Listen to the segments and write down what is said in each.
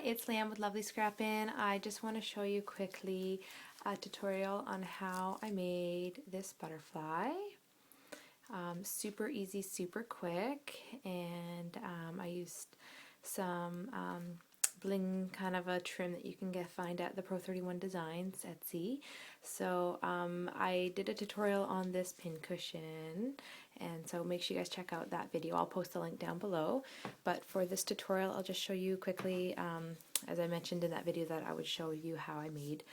It's Lamb with Lovely Scrappin'. I just want to show you quickly a tutorial on how I made this butterfly. Super easy, super quick, and I used some bling kind of a trim that you can find at the Pro 31 Designs Etsy. So I did a tutorial on this pincushion, and so make sure you guys check out that video. I'll post the link down below. But for this tutorial, I'll just show you quickly, as I mentioned in that video, that I would show you how I made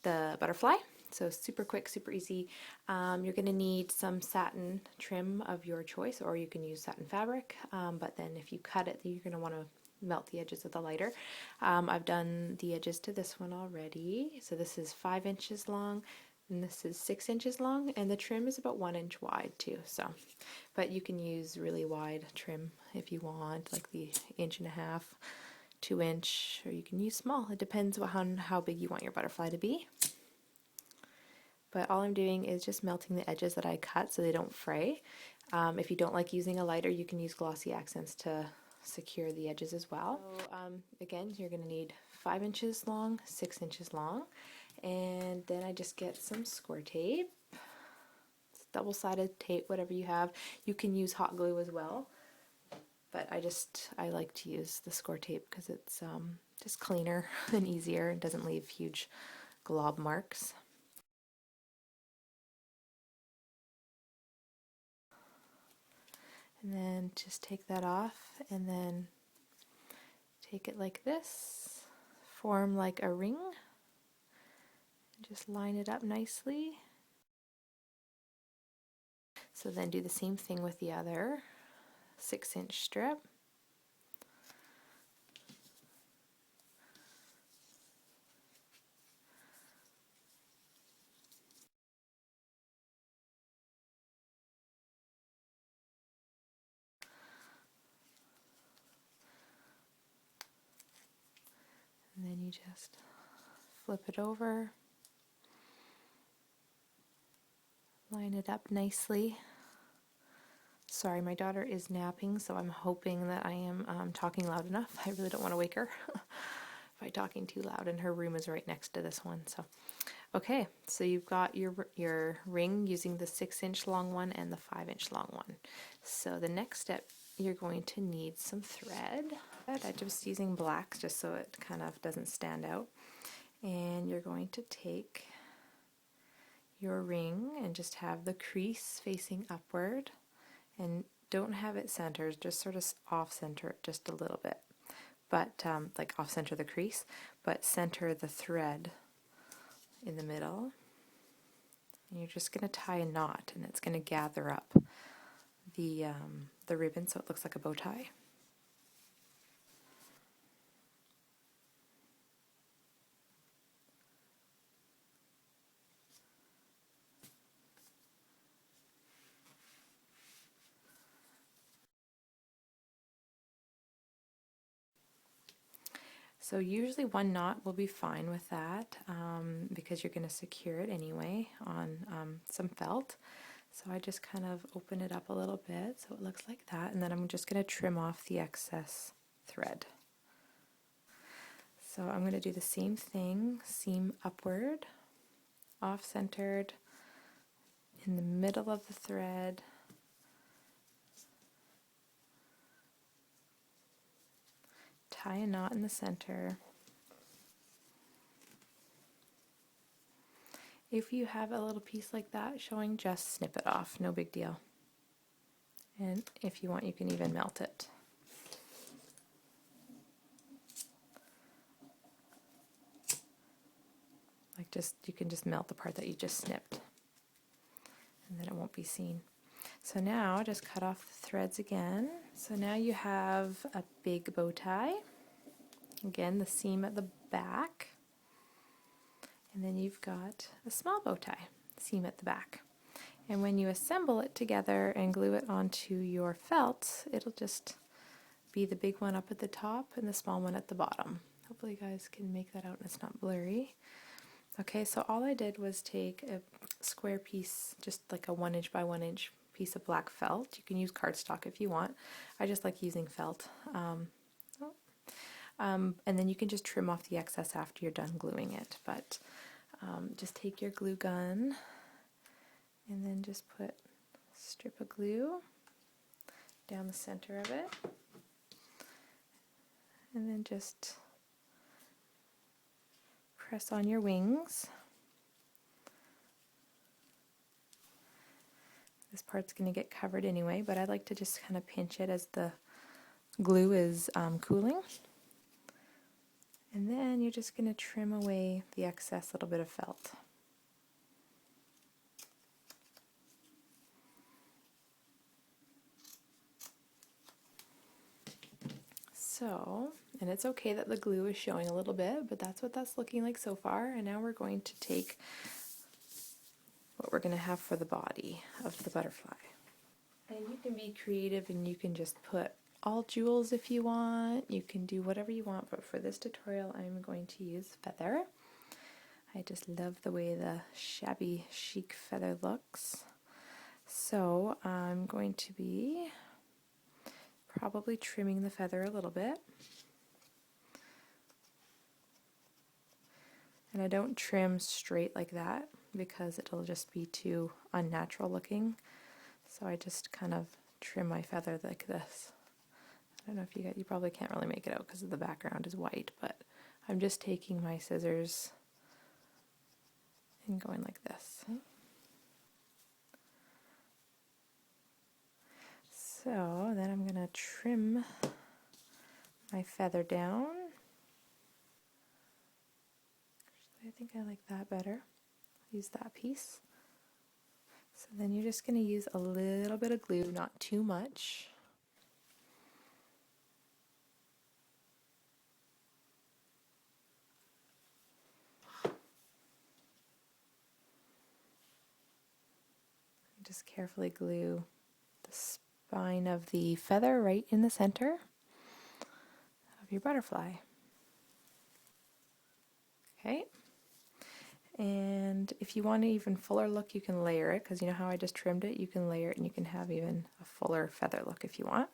the butterfly. So super quick, super easy. You're going to need some satin trim of your choice, or you can use satin fabric, but then if you cut it, you're going to want to melt the edges with the lighter. I've done the edges to this one already. So this is 5 inches long, and this is 6 inches long, and the trim is about 1 inch wide too. So, but you can use really wide trim if you want, like the 1.5 inch, 2 inch, or you can use small. It depends on how big you want your butterfly to be. But all I'm doing is just melting the edges that I cut so they don't fray. If you don't like using a lighter, you can use glossy accents to secure the edges as well. So again, you're going to need 5 inches long, 6 inches long, and then I just get some score tape. It's double-sided tape, whatever you have. You can use hot glue as well, but I like to use the score tape because it's just cleaner and easier and doesn't leave huge glob marks. And then just take that off, and then take it like this, form like a ring, and just line it up nicely. So then do the same thing with the other 6 inch strip. And then you just flip it over, line it up nicely. Sorry, my daughter is napping, so I'm hoping that I am talking loud enough. I really don't want to wake her by talking too loud, and her room is right next to this one. So, okay, so you've got your ring using the 6 inch long one and the 5 inch long one. So the next step, you're going to need some thread. I'm just using black just so it kind of doesn't stand out. And you're going to take your ring and just have the crease facing upward, and don't have it centered, just sort of off center it just a little bit, but like off center the crease, but center the thread in the middle. And you're just going to tie a knot, and it's going to gather up the ribbon so it looks like a bow tie. So usually one knot will be fine with that, because you're going to secure it anyway on some felt. So I just kind of open it up a little bit so it looks like that, and then I'm just going to trim off the excess thread. So I'm going to do the same thing, seam upward, off-centered, in the middle of the thread, tie a knot in the center. If you have a little piece like that showing, just snip it off, no big deal. And if you want, you can even melt it. Like you can just melt the part that you just snipped, and then it won't be seen. So now just cut off the threads again. So now you have a big bow tie. Again, the seam at the back. And then you've got a small bow tie, seam at the back. And when you assemble it together and glue it onto your felt, it'll just be the big one up at the top and the small one at the bottom. Hopefully you guys can make that out and it's not blurry. Okay, so all I did was take a square piece, just like a 1 inch by 1 inch piece of black felt. You can use cardstock if you want. I just like using felt. And then you can just trim off the excess after you're done gluing it. But just take your glue gun and then just put a strip of glue down the center of it. And then just press on your wings. This part's going to get covered anyway, but I like to just kind of pinch it as the glue is cooling. And then you're just going to trim away the excess little bit of felt. So, and it's okay that the glue is showing a little bit, but that's what that's looking like so far. And now we're going to take what we're going to have for the body of the butterfly. And you can be creative and you can just put all jewels if you want. You can do whatever you want, but for this tutorial I'm going to use feather. I just love the way the shabby chic feather looks. So I'm going to be probably trimming the feather a little bit. And I don't trim straight like that because it'll just be too unnatural looking. So I just kind of trim my feather like this. I don't know if you probably can't really make it out because the background is white, but I'm just taking my scissors and going like this. So then I'm going to trim my feather down. Actually, I think I like that better. Use that piece. So then you're just going to use a little bit of glue, not too much. Just carefully glue the spine of the feather right in the center of your butterfly. Okay. And if you want an even fuller look, you can layer it, because you know how I just trimmed it? You can layer it and you can have even a fuller feather look if you want.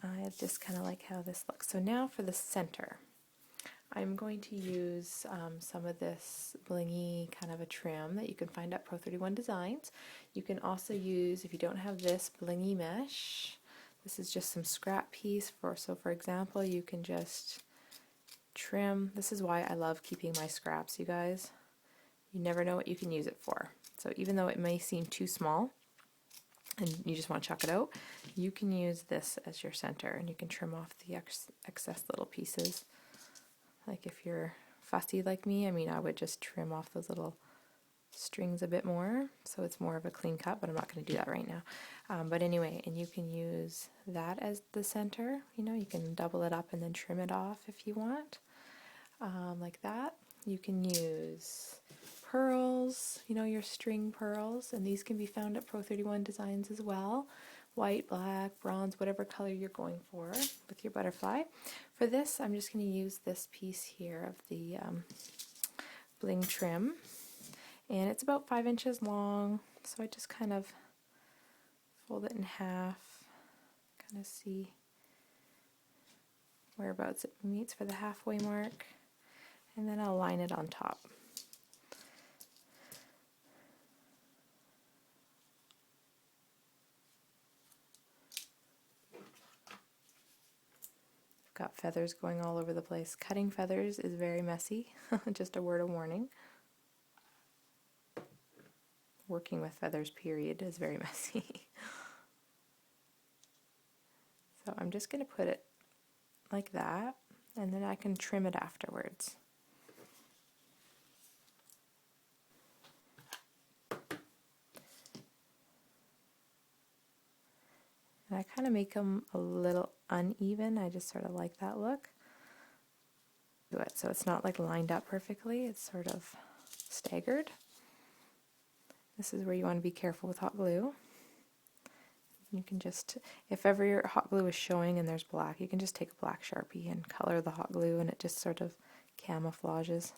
I just kind of like how this looks. So now for the center. I'm going to use some of this blingy kind of a trim that you can find at Pro 31 Designs. You can also use, if you don't have this blingy mesh, this is just some scrap piece. So for example, you can just trim. This is why I love keeping my scraps, you guys. You never know what you can use it for. So even though it may seem too small and you just want to chuck it out, you can use this as your center and you can trim off the excess little pieces. Like if you're fussy like me, I mean, I would just trim off those little strings a bit more so it's more of a clean cut, but I'm not going to do that right now. But anyway, and you can use that as the center. You know, you can double it up and then trim it off if you want, like that. You can use pearls, you know, your string pearls, and these can be found at Pro 31 Designs as well. White, black, bronze, whatever color you're going for with your butterfly. For this, I'm just going to use this piece here of the bling trim, and it's about 5 inches long, so I just kind of fold it in half, kind of see whereabouts it meets for the halfway mark, and then I'll line it on top. Got feathers going all over the place. Cutting feathers is very messy, just a word of warning. Working with feathers, period, is very messy. So I'm just going to put it like that, and then I can trim it afterwards. And I kind of make them a little uneven. I just sort of like that look. So it's not like lined up perfectly, it's sort of staggered. This is where you want to be careful with hot glue. You can just, if ever your hot glue is showing and there's black, you can just take a black Sharpie and color the hot glue and it just sort of camouflages.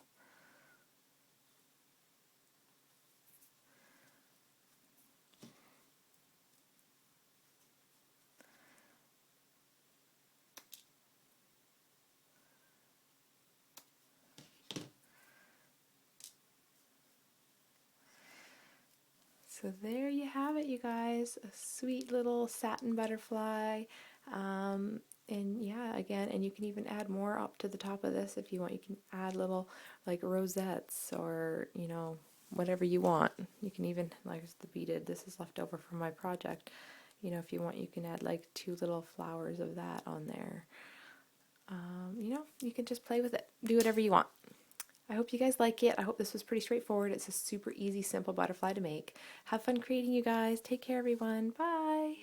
So there you have it, you guys, a sweet little satin butterfly. And yeah, again, and you can even add more up to the top of this if you want. You can add little like rosettes or, you know, whatever you want. You can even, like the beaded, this is left over from my project. You know, if you want, you can add like 2 little flowers of that on there. You know, you can just play with it. Do whatever you want. I hope you guys like it. I hope this was pretty straightforward. It's a super easy, simple butterfly to make. Have fun creating, you guys. Take care, everyone. Bye.